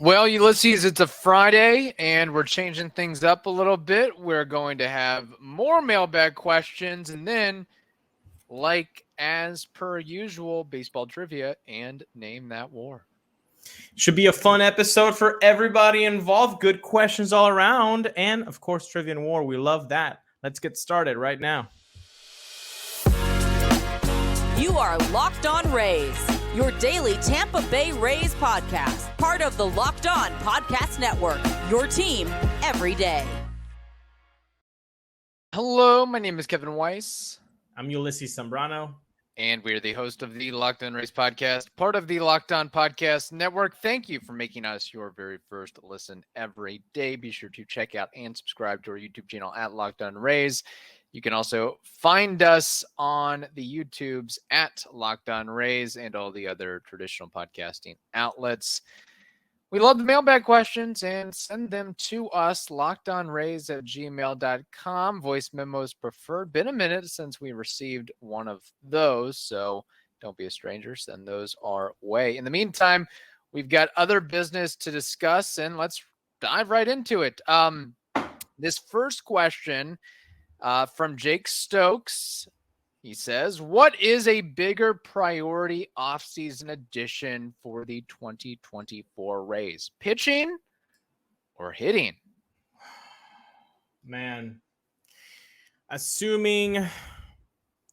Well, Ulysses, it's a Friday, and we're changing things up a little bit. We're going to have more mailbag questions, and then, like as per usual, baseball trivia and Name That War. Should be a fun episode for everybody involved. Good questions all around. And, of course, Trivia and War. We love that. Let's get started right now. You are Locked On Rays, your daily Tampa Bay Rays podcast. Part of the Locked On Podcast Network, your team every day. Hello, my name is Kevin Weiss. I'm Ulises Sambrano. And we're the host of the Locked On Rays podcast, part of the Locked On Podcast Network. Thank you for making us your very first listen every day. Be sure to check out and subscribe to our YouTube channel at Locked On Rays. You can also find us on the YouTubes at Locked On Rays and all the other traditional podcasting outlets. We love the mailbag questions and send them to us, lockedonrays@gmail.com. Voice memos preferred. Been a minute since we received one of those, so don't be a stranger. Send those our way. In the meantime, we've got other business to discuss, and let's dive right into it. This first question from Jake Stokes. He says, what is a bigger priority offseason addition for the 2024 Rays? Pitching or hitting? Man, assuming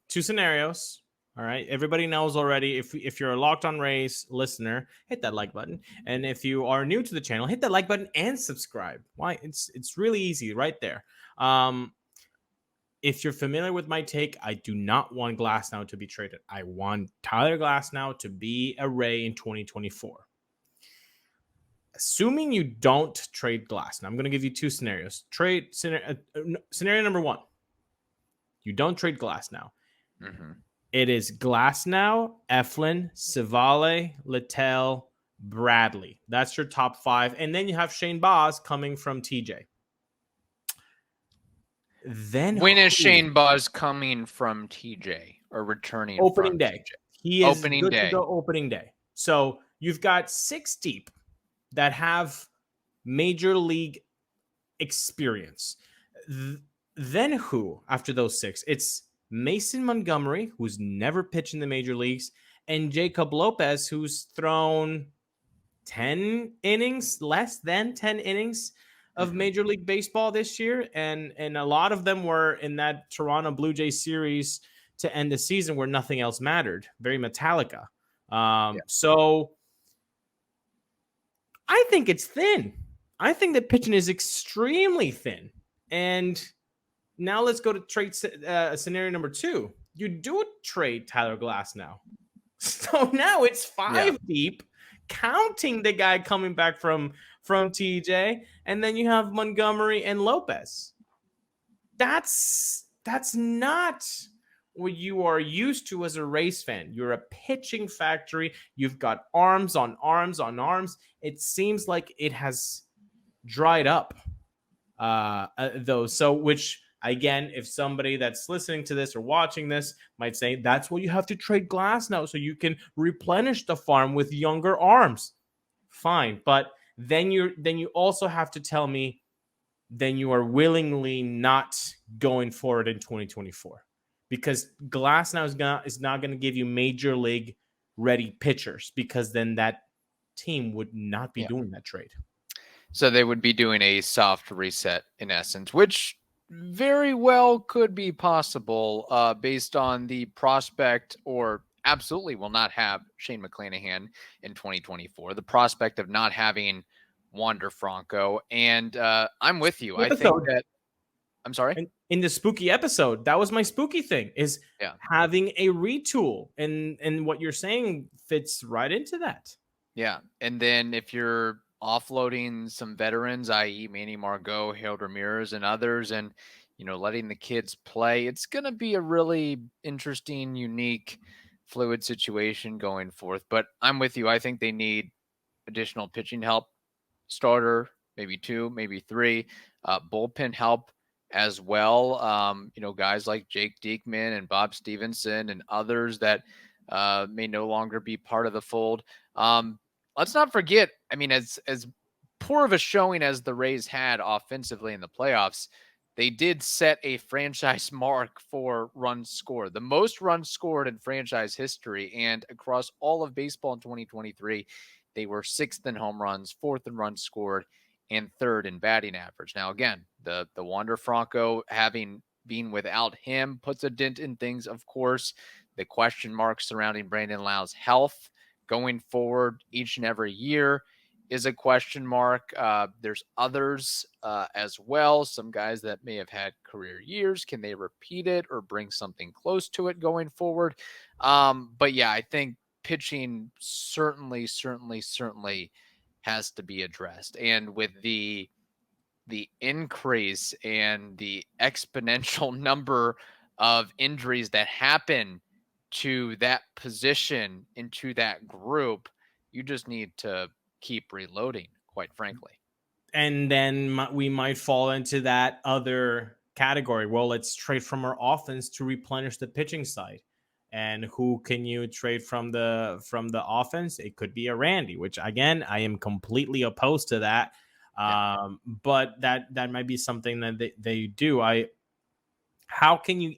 two scenarios. All right. Everybody knows already. If you're a Locked On Rays listener, hit that like button. And if you are new to the channel, hit that like button and subscribe. Why? It's really easy right there. If you're familiar with my take, I do not want Glasnow to be traded. I want Tyler Glasnow to be a Ray in 2024. Assuming you don't trade Glasnow, I'm going to give you two scenarios. Scenario number one, you don't trade Glasnow. Mm-hmm. It is Glasnow, Eflin, Civale, Littell, Bradley. That's your top five. And then you have Shane Baz coming from TJ. Then when is Shane Baz coming from TJ or returning opening from day? TJ? He is opening good day. to go opening day. So you've got six deep that have major league experience. Then who after those six? It's Mason Montgomery, who's never pitched in the major leagues, and Jacob Lopez, who's thrown 10 innings, less than 10 innings of Major League Baseball this year, and a lot of them were in that Toronto Blue Jays series to end the season where nothing else mattered. Very Metallica. So I think it's thin. I think that pitching is extremely thin. And now let's go to trade scenario number two. You do trade Tyler Glasnow. So now it's five deep, counting the guy coming back from TJ, and then you have Montgomery and Lopez. That's not what you are used to as a Rays fan. You're a pitching factory. You've got arms on arms on arms. It seems like it has dried up those. So, which again, if somebody that's listening to this or watching this might say, that's what you have to trade Glasnow so you can replenish the farm with younger arms. Fine, but then you also have to tell me then you are willingly not going forward in 2024 because Glasnow is not going to give you major league ready pitchers because then that team would not be doing that trade. So they would be doing a soft reset in essence, which very well could be possible based on the prospect or absolutely will not have Shane McClanahan in 2024. The prospect of not having Wander Franco. And I'm with you. I think that I'm sorry. In the spooky episode, that was my spooky thing is having a retool. And what you're saying fits right into that. Yeah. And then if you're offloading some veterans, i.e. Manny Margot, Harold Ramirez, and others, and letting the kids play, it's going to be a really interesting, unique, fluid situation going forth. But I'm with you. I think they need additional pitching help, starter, maybe two, maybe three, bullpen help as well. Guys like Jake Diekman and Bob Stevenson and others that may no longer be part of the fold. let's not forget, I mean, as poor of a showing as the Rays had offensively in the playoffs, they did set a franchise mark for runs scored, the most runs scored in franchise history. And across all of baseball in 2023, they were 6th in home runs, 4th in runs scored, and 3rd in batting average. Now, again, the Wander Franco being without him puts a dent in things, of course. The question marks surrounding Brandon Lau's health going forward each and every year is a question mark. There's others as well. Some guys that may have had career years. Can they repeat it or bring something close to it going forward? But yeah, I think pitching certainly has to be addressed. And with the increase and the exponential number of injuries that happen to that position into that group, you just need to keep reloading, quite frankly. And then we might fall into that other category. Well, let's trade from our offense to replenish the pitching side. And who can you trade from the offense? It could be a Randy, which again, I am completely opposed to that. But that might be something that they do. How can you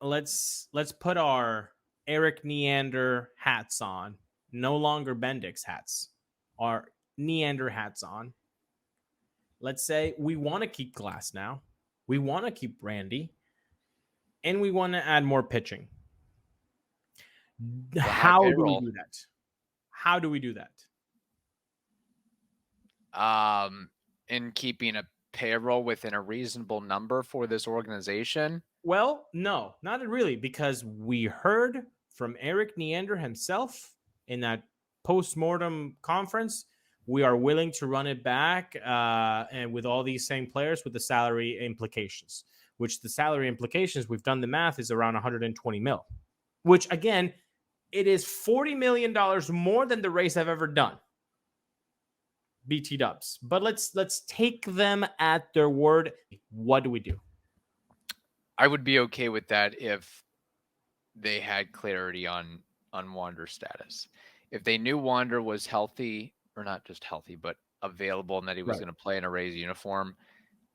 let's put our Eric Neander hats on, no longer Bendix hats, our Neander hats on. Let's say we want to keep Glass now. We want to keep Randy. And we want to add more pitching. How do we do that? How do we do that? In keeping a payroll within a reasonable number for this organization? Well, no, not really, because we heard from Eric Neander himself in that post-mortem conference, we are willing to run it back and with all these same players with the salary implications, which the salary implications, we've done the math, is around 120 mil, which again, it is $40 million more than the Rays have ever done. BT dubs. But let's take them at their word. What do we do? I would be okay with that if they had clarity on Wander's status. If they knew Wander was healthy, or not just healthy, but available, and that he was going to play in a Rays uniform,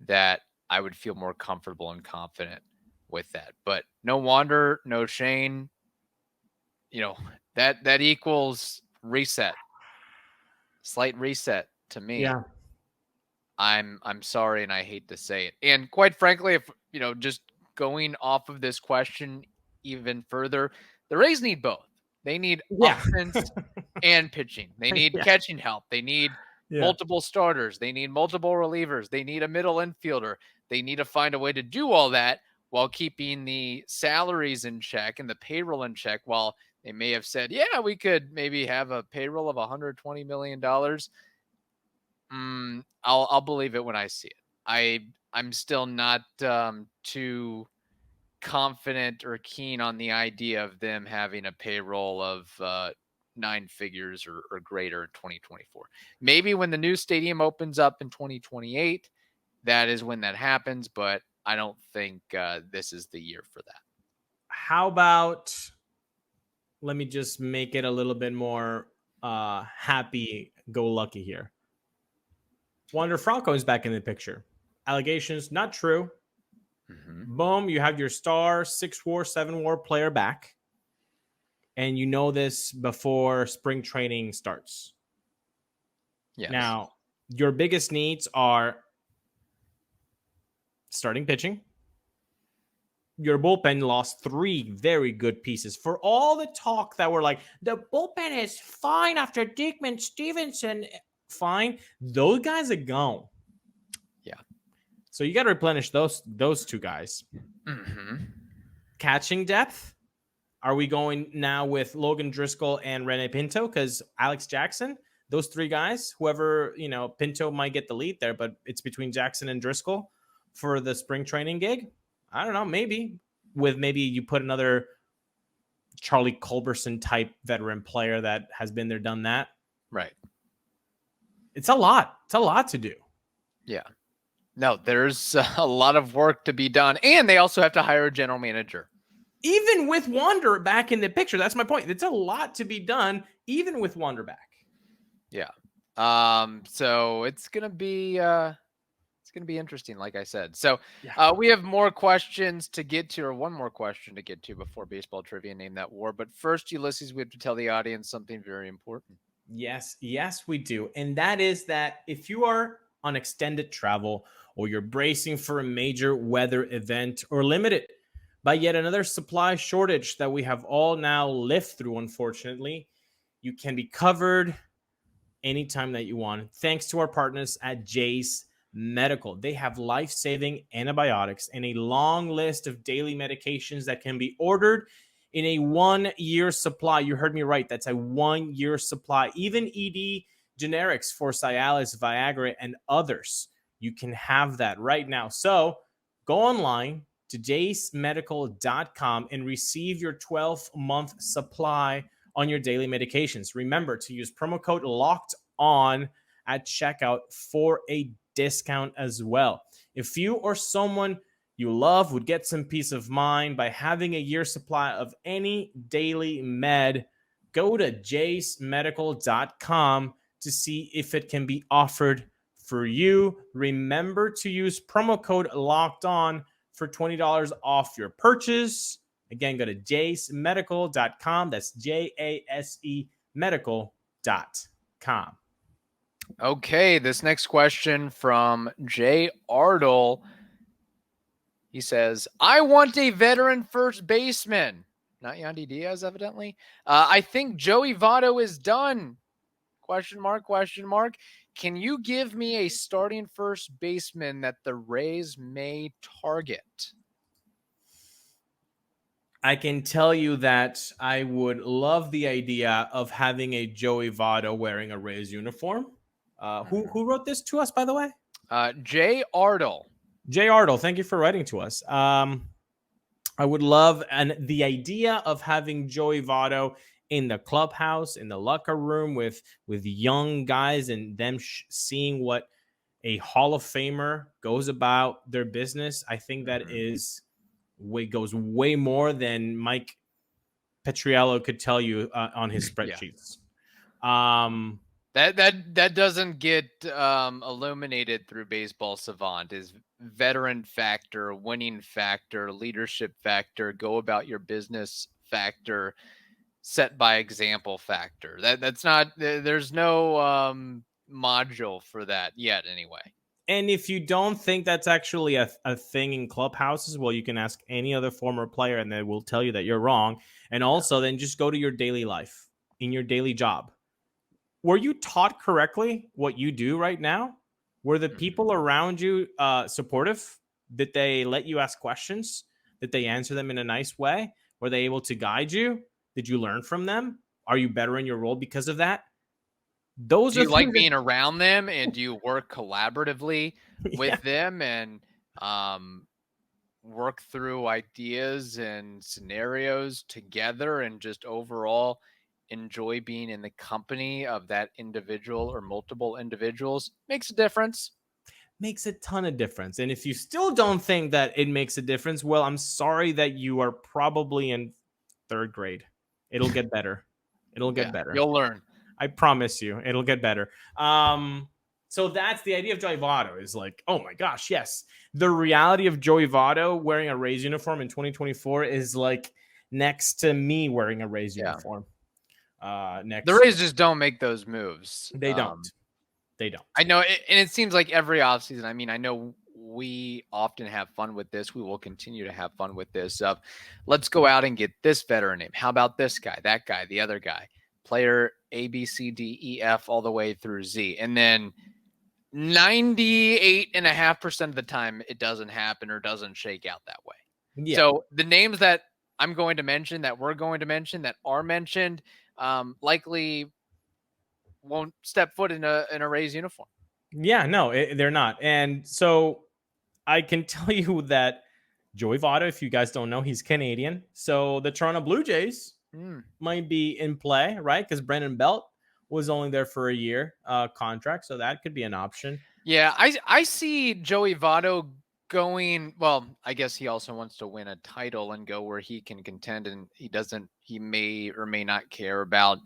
that I would feel more comfortable and confident with that. But no Wander, no Shane, that equals reset. Slight reset to me. Yeah. I'm sorry, and I hate to say it. And quite frankly, if just going off of this question even further, the Rays need both. They need offense and pitching. They need catching help. They need multiple starters. They need multiple relievers. They need a middle infielder. They need to find a way to do all that while keeping the salaries in check and the payroll in check. While they may have said, yeah, we could maybe have a payroll of $120 million. I'll believe it when I see it. I'm still not too confident or keen on the idea of them having a payroll of 9 figures or greater in 2024. Maybe when the new stadium opens up in 2028, that is when that happens, but I don't think this is the year for that. How about, let me just make it a little bit more happy-go-lucky here. Wander Franco is back in the picture. Allegations, not true. Mm-hmm. Boom, you have your star 6-WAR, 7-WAR player back. And you know this before spring training starts. Yes. Now, your biggest needs are starting pitching. Your bullpen lost 3 very good pieces. For all the talk that were like, the bullpen is fine after Diekman, Stevenson, fine. Those guys are gone. Yeah. So you got to replenish those 2 guys. Mm-hmm. Catching depth. Are we going now with Logan Driscoll and Rene Pinto? Because Alex Jackson, those 3 guys, whoever, Pinto might get the lead there, but it's between Jackson and Driscoll for the spring training gig. I don't know. Maybe you put another Charlie Culberson type veteran player that has been there, done that. Right. It's a lot. It's a lot to do. Yeah. No, there's a lot of work to be done. And they also have to hire a general manager. Even with Wander back in the picture, that's my point. It's a lot to be done. even with Wander back. Yeah. So it's gonna be interesting, like I said. So we have more questions to get to, or one more question to get to before baseball trivia name that war. But first, Ulises, we have to tell the audience something very important. Yes, we do. And that is that if you are on extended travel or you're bracing for a major weather event or limited by yet another supply shortage that we have all now lived through, unfortunately, you can be covered anytime that you want. Thanks to our partners at Jase Medical. They have life-saving antibiotics and a long list of daily medications that can be ordered in a 1-year supply. You heard me right. That's a 1-year supply. Even ED generics for Cialis, Viagra, and others. You can have that right now. So go online to jasemedical.com and receive your 12-month supply on your daily medications. Remember to use promo code Locked On at checkout for a discount as well. If you or someone you love would get some peace of mind by having a year supply of any daily med, go to jasemedical.com to see if it can be offered for you. Remember to use promo code Locked On for $20 off your purchase. Again, go to jasemedical.com. That's JASE medical.com. Okay, this next question from Jay Ardell. He says, I want a veteran first baseman. Not Yandy Diaz, evidently. I think Joey Votto is done. Question mark. Can you give me a starting first baseman that the Rays may target? I can tell you that I would love the idea of having a Joey Votto wearing a Rays uniform. Who wrote this to us, by the way? Jay Ardell. Jay Ardell, thank you for writing to us. I would love the idea of having Joey Votto in the clubhouse, in the locker room with young guys and them seeing what a Hall of Famer goes about their business. I think that goes way more than Mike Petriello could tell you on his spreadsheets. That doesn't get illuminated through Baseball Savant. Is veteran factor, winning factor, leadership factor, go about your business factor, set by example factor. That's not. There's no module for that yet, anyway. And if you don't think that's actually a thing in clubhouses, well, you can ask any other former player and they will tell you that you're wrong. And also then just go to your daily life, in your daily job. Were you taught correctly what you do right now? Were the people around you supportive? Did they let you ask questions? Did they answer them in a nice way? Were they able to guide you? Did you learn from them? Are you better in your role because of that? Do you like being around them, and do you work collaboratively with them and work through ideas and scenarios together and just overall enjoy being in the company of that individual or multiple individuals? Makes a difference. Makes a ton of difference. And if you still don't think that it makes a difference, well, I'm sorry that you are probably in 3rd grade. It'll get better. It'll get better. You'll learn. I promise you, it'll get better. So that's the idea of Joey Votto is like, oh my gosh, yes. The reality of Joey Votto wearing a Rays uniform in 2024 is like next to me wearing a Rays uniform. The Rays just don't make those moves. They don't. I know, and it seems like every offseason. I mean, I know we often have fun with this. We will continue to have fun with this. Let's go out and get this veteran name. How about this guy, that guy, the other guy? Player A, B, C, D, E, F, all the way through Z. And then 98.5% of the time, it doesn't happen or doesn't shake out that way. Yeah. So the names that I'm going to mention, that we're going to mention, that are mentioned, likely won't step foot in a Rays uniform. Yeah, no, they're not. And so I can tell you that Joey Votto, if you guys don't know, he's Canadian. So the Toronto Blue Jays might be in play, right? Because Brendan Belt was only there for a year contract, so that could be an option. Yeah, I see Joey Votto going. Well, I guess he also wants to win a title and go where he can contend, and he may or may not care about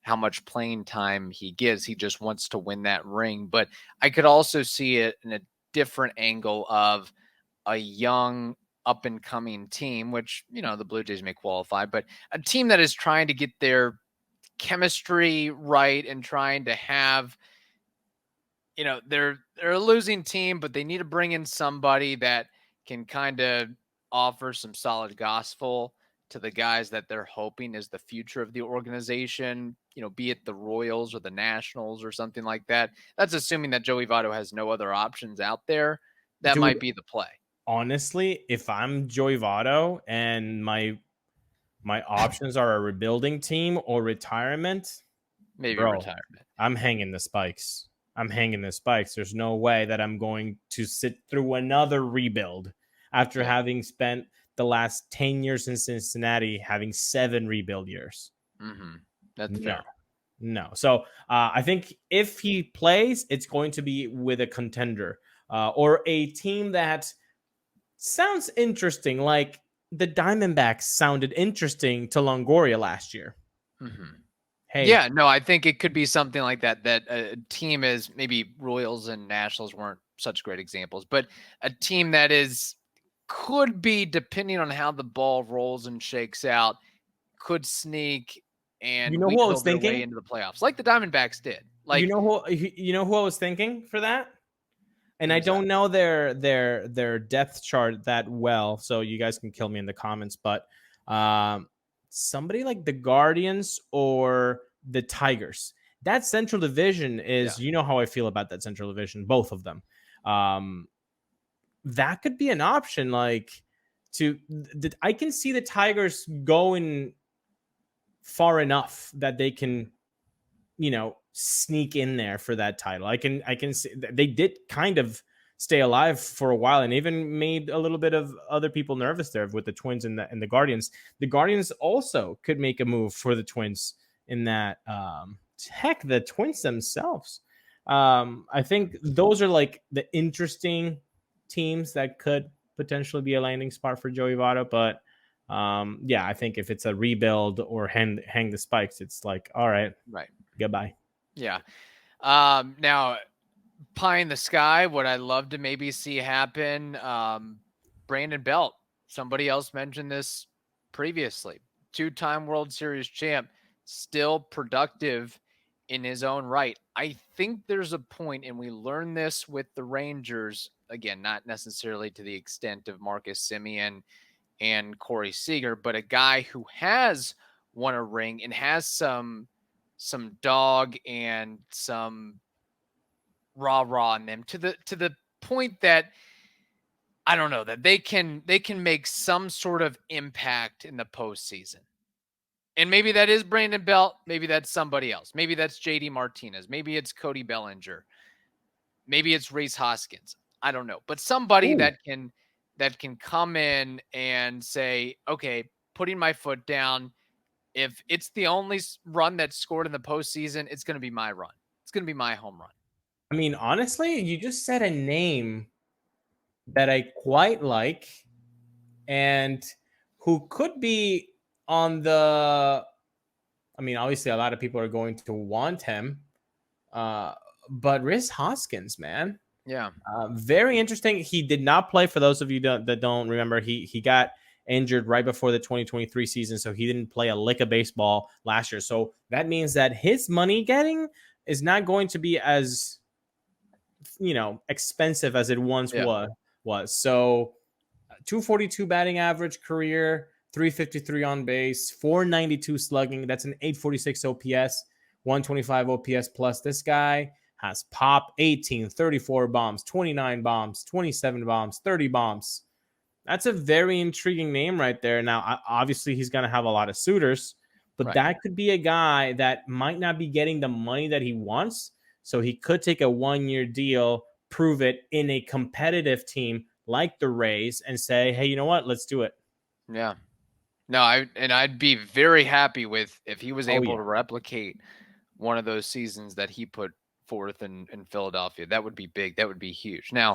how much playing time he gives. He just wants to win that ring. But I could also see it in a different angle of a young up and coming team, which, the Blue Jays may qualify, but a team that is trying to get their chemistry right and trying to have, they're a losing team, but they need to bring in somebody that can kind of offer some solid gospel to the guys that they're hoping is the future of the organization, be it the Royals or the Nationals or something like that. That's assuming that Joey Votto has no other options out there. That might be the play. Honestly, if I'm Joey Votto and my options are a rebuilding team or retirement, maybe retirement. I'm hanging the spikes. There's no way that I'm going to sit through another rebuild after having spent the last 10 years in Cincinnati, having 7 rebuild years. Mm-hmm. That's fair. No. So I think if he plays, it's going to be with a contender or a team that sounds interesting. Like the Diamondbacks sounded interesting to Longoria last year. Mm-hmm. Hey, yeah, no, I think it could be something like that. That a team is, maybe Royals and Nationals weren't such great examples, but a team that could be, depending on how the ball rolls and shakes out, could sneak and weasel their way into the playoffs, like the Diamondbacks did. Like, you know who I was thinking for that? And I don't know their depth chart that well, so you guys can kill me in the comments, but somebody like the Guardians or the Tigers. That Central Division is, you know how I feel about that Central Division, both of them. That could be an option. I can see the Tigers going far enough that they can, sneak in there for that title. I can see they did kind of stay alive for a while and even made a little bit of other people nervous there with the Twins and the Guardians. The Guardians also could make a move for the Twins in that. Heck, the Twins themselves. I think those are like the interesting teams that could potentially be a landing spot for Joey Votto. But I think if it's a rebuild or hang the spikes, it's like, all right, goodbye. Yeah. Now, pie in the sky, what I'd love to maybe see happen, Brandon Belt. Somebody else mentioned this previously. 2-time World Series champ, still productive in his own right. I think there's a point, and we learned this with the Rangers, again, not necessarily to the extent of Marcus Semien and Corey Seager, but a guy who has won a ring and has some dog and some rah in them to the point that I don't know, that they can make some sort of impact in the postseason. And maybe that is Brandon Belt. Maybe that's somebody else. Maybe that's JD Martinez. Maybe it's Cody Bellinger. Maybe it's Rhys Hoskins. I don't know, but somebody that can come in and say, okay, putting my foot down. If it's the only run that's scored in the postseason, it's going to be my run. It's going to be my home run. I mean, honestly, you just said a name that I quite like and who could be on the... I mean, obviously, a lot of people are going to want him, but Rhys Hoskins, man. Yeah. Very interesting. He did not play, for those of you that don't remember. He got injured right before the 2023 season, so he didn't play a lick of baseball last year. So that means that his money getting is not going to be as, expensive as it once was. So 242 batting average career, 353 on base, 492 slugging. That's an 846 OPS, 125 OPS plus. This guy has pop: 18, 34 bombs, 29 bombs, 27 bombs, 30 bombs. That's a very intriguing name right there. Now, obviously, he's going to have a lot of suitors, but that could be a guy that might not be getting the money that he wants. So he could take a 1-year deal, prove it in a competitive team like the Rays, and say, hey, you know what? Let's do it. Yeah. No, I'd be very happy if he was able to replicate one of those seasons that he put forth in Philadelphia. That would be big. That would be huge. Now,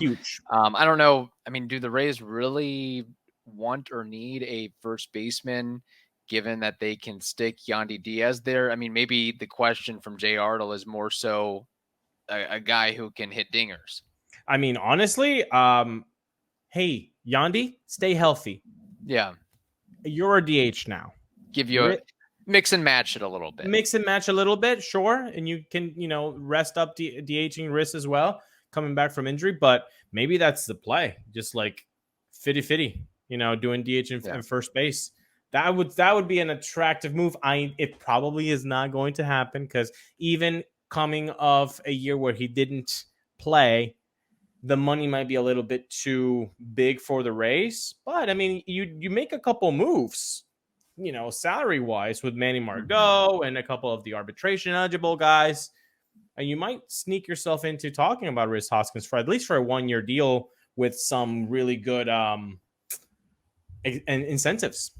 I don't know. I mean, do the Rays really want or need a first baseman given that they can stick Yandy Diaz there. I mean, maybe the question from Jay Ardell is more so a guy who can hit dingers. I mean, honestly, hey, Yandy, stay healthy. Yeah. You're a DH now. Give you a mix and match it a little bit. Mix and match a little bit, sure. And you can, rest up DHing wrist as well, coming back from injury. But maybe that's the play. Just like fitty, doing DH and first base. That would be an attractive move. It probably is not going to happen because even coming off a year where he didn't play, the money might be a little bit too big for the Rays. But I mean, you make a couple moves, salary wise with Manny Margot and a couple of the arbitration eligible guys, and you might sneak yourself into talking about Rhys Hoskins for at least for a 1-year deal with some really good incentives.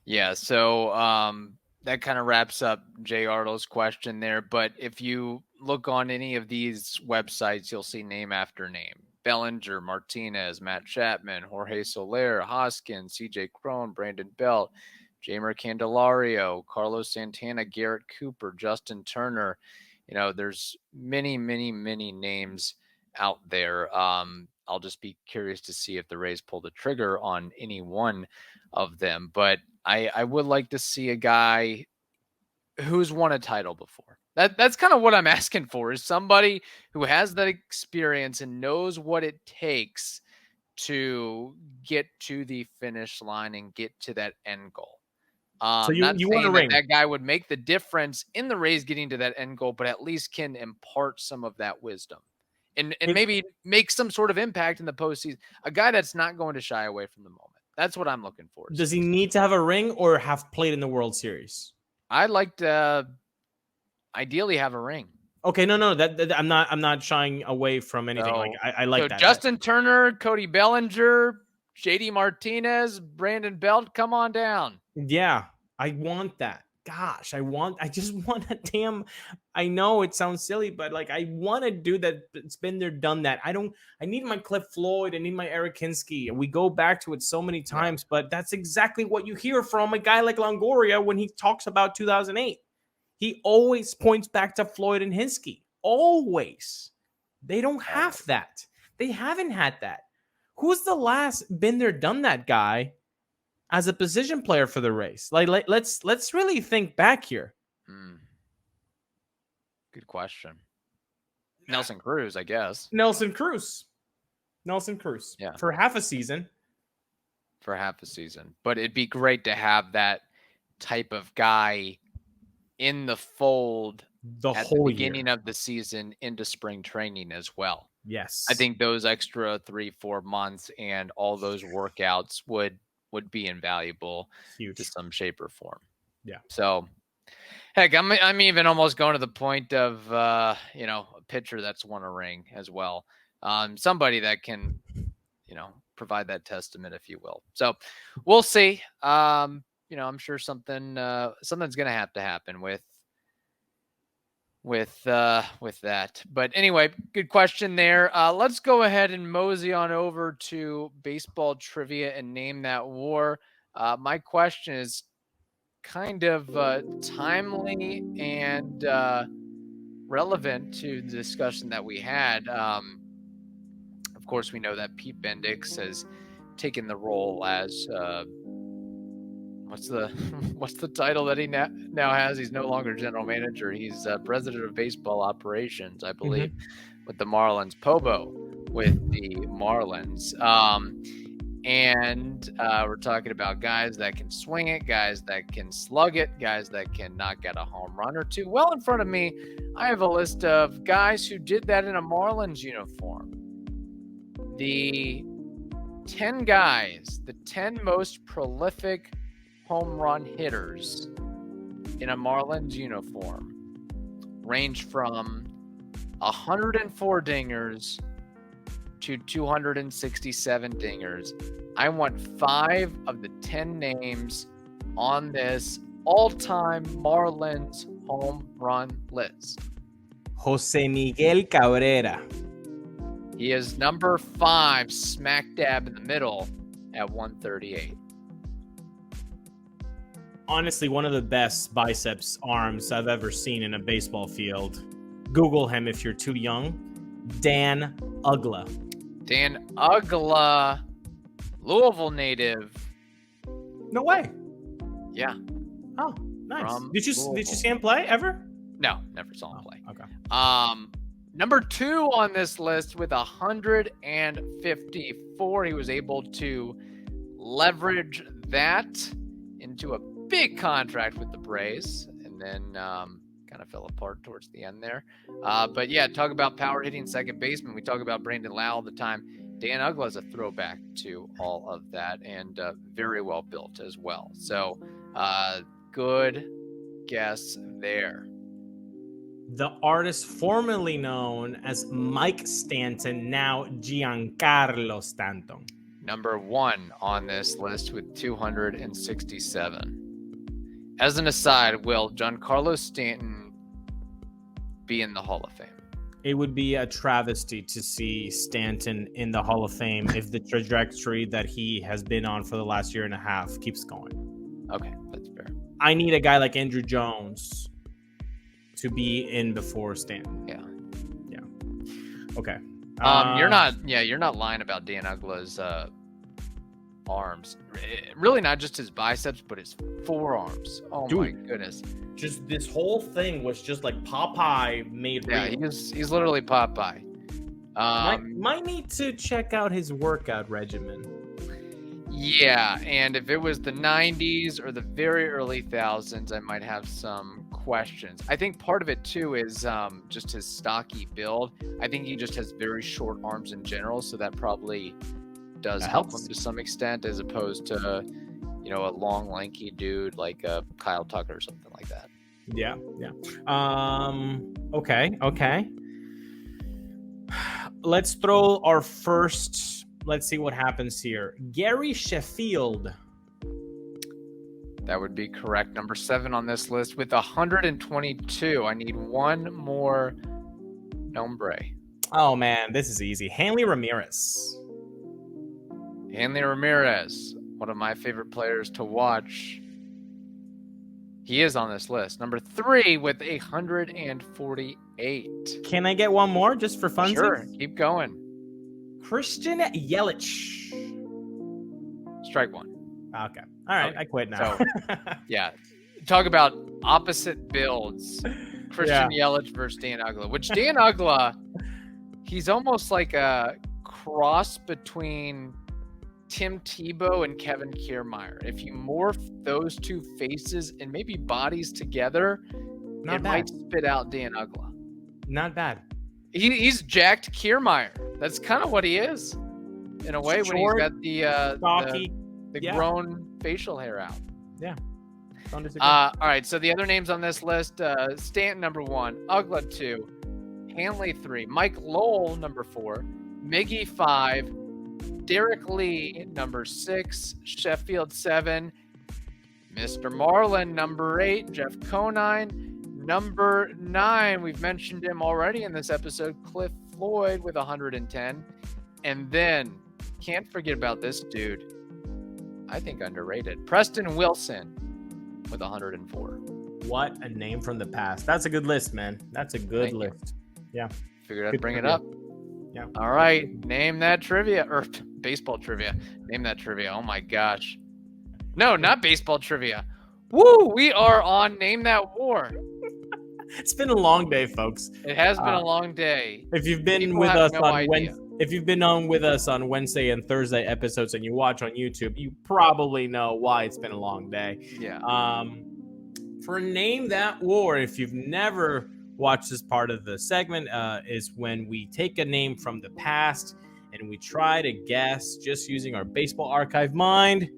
Yeah, so that kind of wraps up Jay Ardell's question there. But if you look on any of these websites, you'll see name after name. Bellinger, Martinez, Matt Chapman, Jorge Soler, Hoskins, CJ Cron, Brandon Belt, Jeimer Candelario, Carlos Santana, Garrett Cooper, Justin Turner. There's many, many, many names out there. I'll just be curious to see if the Rays pull the trigger on any one of them. But I would like to see a guy who's won a title before. That's kind of what I'm asking for, is somebody who has that experience and knows what it takes to get to the finish line and get to that end goal. So you want a ring. That guy would make the difference in the Rays getting to that end goal, but at least can impart some of that wisdom and maybe make some sort of impact in the postseason. A guy that's not going to shy away from the moment. That's what I'm looking for. Does he need to have a ring or have played in the World Series? I'd like to ideally have a ring. Okay, no, that I'm not shying away from anything. So, like I like that. Justin Turner, Cody Bellinger, JD Martinez, Brandon Belt, come on down. Yeah, I want that. Gosh, I just want a damn. I know it sounds silly, but like I want to do that. It's been there, done that. I need my Cliff Floyd. I need my Eric Hinsky. We go back to it so many times, but that's exactly what you hear from a guy like Longoria when he talks about 2008. He always points back to Floyd and Hinsky. Always. They don't have that. They haven't had that. Who's the last been there, done that guy as a position player for the Rays? Let's really think back here. Good question. Nelson Cruz, I guess. Nelson Cruz. Yeah. For half a season. But it'd be great to have that type of guy in the fold at the beginning of the season into spring training as well. Yes. I think those extra 3-4 months and all those workouts would be invaluable to some shape or form. Yeah. So heck, I'm even almost going to the point of a pitcher that's won a ring as well. Somebody that can, provide that testament, if you will. So we'll see. I'm sure something's going to have to happen with that. But anyway, good question there. Let's go ahead and mosey on over to baseball trivia and name that war. My question is kind of timely and relevant to the discussion that we had. Of course, we know that Pete Bendix has taken the role as what's the title that he now has? He's no longer general manager. He's president of baseball operations, I believe, with the Marlins. Pobo with the Marlins. And we're talking about guys that can swing it, guys that can slug it, guys that can knock out a home run or two. Well, in front of me, I have a list of guys who did that in a Marlins uniform. The 10 guys, the 10 most prolific home run hitters in a Marlins uniform range from 104 dingers to 267 dingers. I want 5 of the 10 names on this all-time Marlins home run list. Jose Miguel Cabrera. He is number 5, smack dab in the middle at 138. honestly one of the best biceps arms I've ever seen in a baseball field. Google him if you're too young. Dan Uggla. Dan Uggla, Louisville native. No way. Yeah. Oh, nice. From Did you Louisville. see him play ever? No, never saw him play. Okay. Number 2 on this list with 154. He was able to leverage that into a big contract with the Braves, and then kind of fell apart towards the end there. But yeah, talk about power hitting second baseman. We talk about Brandon Lau all the time. Dan Uggla is a throwback to all of that, and very well built as well. So good guess there. The artist formerly known as Mike Stanton, now Giancarlo Stanton. Number 1 on this list with 267. As an aside, will Giancarlo Stanton be in the Hall of Fame? It would be a travesty to see Stanton in the Hall of Fame if the trajectory that he has been on for the last year and a half keeps going. Okay, that's fair. I need a guy like Andrew Jones to be in before Stanton. Yeah. Okay. You're not lying about Dan Uggla's arms. Really not just his biceps, but his forearms. Oh, dude, my goodness. Just this whole thing was just like Popeye made real. Yeah, he's literally Popeye. Might need to check out his workout regimen. Yeah, and if it was the 90s or the very early thousands, I might have some questions. I think part of it too is just his stocky build. I think he just has very short arms in general, so that probably does help him to some extent, as opposed to, you know, a long, lanky dude like Kyle Tucker or something like that. Yeah. Okay. Let's throw our first. Let's see what happens here. Gary Sheffield. That would be correct. Number 7 on this list with 122. I need one more nombre. Oh man, this is easy. Hanley Ramirez. Hanley Ramirez, one of my favorite players to watch. He is on this list. Number 3 with 148. Can I get one more just for fun? Sure, keep going. Christian Yelich. Strike 1. Okay. All right, Okay. I quit now. So, yeah. Talk about opposite builds. Christian Yelich versus Dan Uggla, which Dan Uggla, he's almost like a cross between Tim Tebow and Kevin Kiermaier. If you morph those two faces and maybe bodies together, might spit out Dan Uggla. Not bad. He's jacked Kiermaier. That's kind of what he is, in a way, when he's got the grown facial hair out. Yeah. All right, so the other names on this list, Stanton, number 1, Uggla, 2, Hanley, 3, Mike Lowell, number 4, Miggy, 5, Derek Lee, number 6, Sheffield, 7, Mr. Marlin, number 8, Jeff Conine, number 9, we've mentioned him already in this episode, Cliff Floyd with 110, and then, can't forget about this dude, I think underrated, Preston Wilson with 104. What a name from the past. That's a good list, man. That's a good list. Yeah. Figured I'd bring it up. Yeah. All right. Name that trivia, or baseball trivia. Name that trivia. Oh my gosh. No, not baseball trivia. Woo! We are on Name That War. It's been a long day, folks. It has been a long day. If you've been with us on Wednesday, if you've been on with us on Wednesday and Thursday episodes and you watch on YouTube, you probably know why it's been a long day. Yeah. For Name That War, if you've never watched this part of the segment, is when we take a name from the past and we try to guess, just using our baseball archive mind,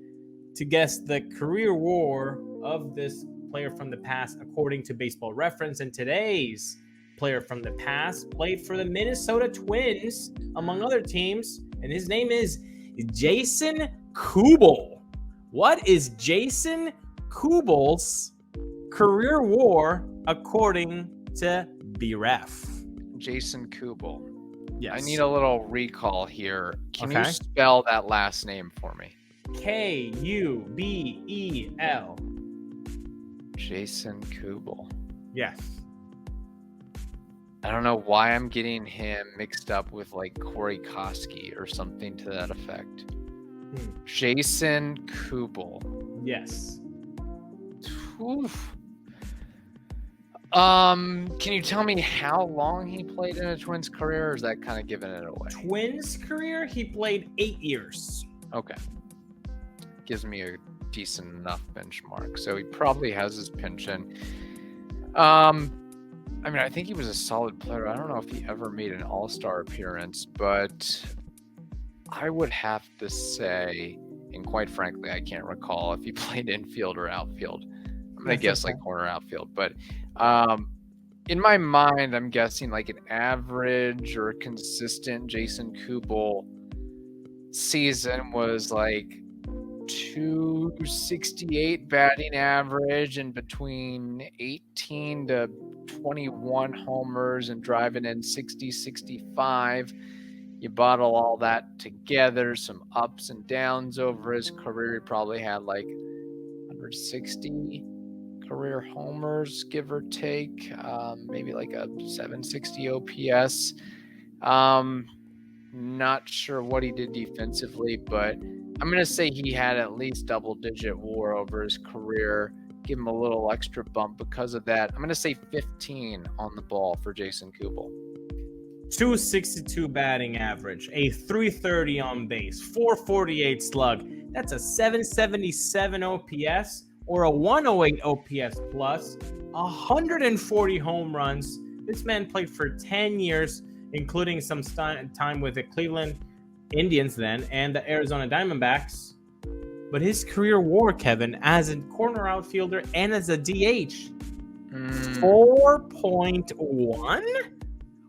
to guess the career war of this player from the past according to Baseball Reference. And today's player from the past played for the Minnesota Twins, among other teams, and his name is Jase Kubel. What is Jase Kubel's career war according to BREF? Jason Kubel. Yes. I need a little recall here. Can you Okay. spell that last name for me? Kubel. Jason Kubel. Yes. I don't know why I'm getting him mixed up with like Corey Koski or something to that effect. Jason Kubel. Yes. Oof. Can you tell me how long he played in a Twins career, or is that kind of giving it away? Twins career, he played 8 years. Okay. Gives me a decent enough benchmark. So he probably has his pension. I mean, I think he was a solid player. I don't know if he ever made an all-star appearance, but I would have to say, and quite frankly, I can't recall if he played infield or outfield. I'm going to guess like corner outfield, but in my mind, I'm guessing like an average or consistent Jason Kubel season was like 268 batting average and between 18 to 21 homers and driving in 65. You bottle all that together, some ups and downs over his career. He probably had like 160 career homers, give or take, maybe like a 760 OPS. Not sure what he did defensively, but I'm going to say he had at least double-digit WAR over his career. Give him a little extra bump because of that. I'm going to say 15 on the ball for Jason Kubel. 262 batting average, a 330 on base, 448 slug. That's a 777 OPS or a 108 OPS plus, 140 home runs. This man played for 10 years, including some time with the Cleveland Indians then and the Arizona Diamondbacks. But his career WAR, Kevin, as a corner outfielder and as a DH, 4.1?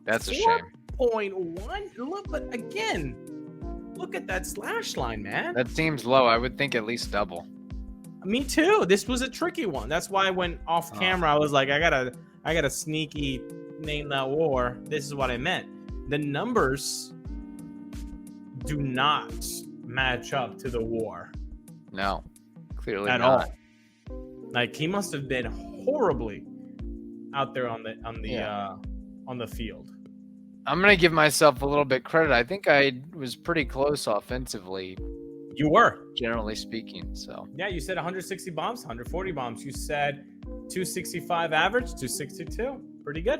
That's a shame. 4.1? Look, but again, look at that slash line, man. That seems low. I would think at least double. Me too. This was a tricky one. That's why I went off camera. I was like, I gotta sneaky name that WAR. This is what I meant. The numbers do not match up to the WAR. No, clearly at not. all. Like he must have been horribly out there on the field. I'm gonna give myself a little bit credit. I think I was pretty close offensively. You were, generally speaking. So yeah, you said 160 bombs, 140 bombs. You said 265 average, 262. Pretty good.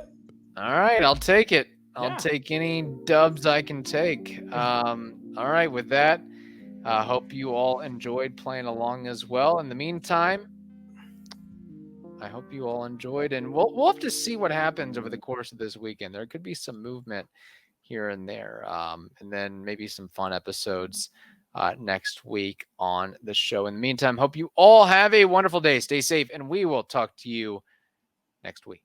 All right, I'll take it. I'll take any dubs I can take. All right, with that, hope you all enjoyed playing along as well. In the meantime, I hope you all enjoyed, and we'll have to see what happens over the course of this weekend. There could be some movement here and there, and then maybe some fun episodes next week on the show. In the meantime, hope you all have a wonderful day. Stay safe, and we will talk to you next week.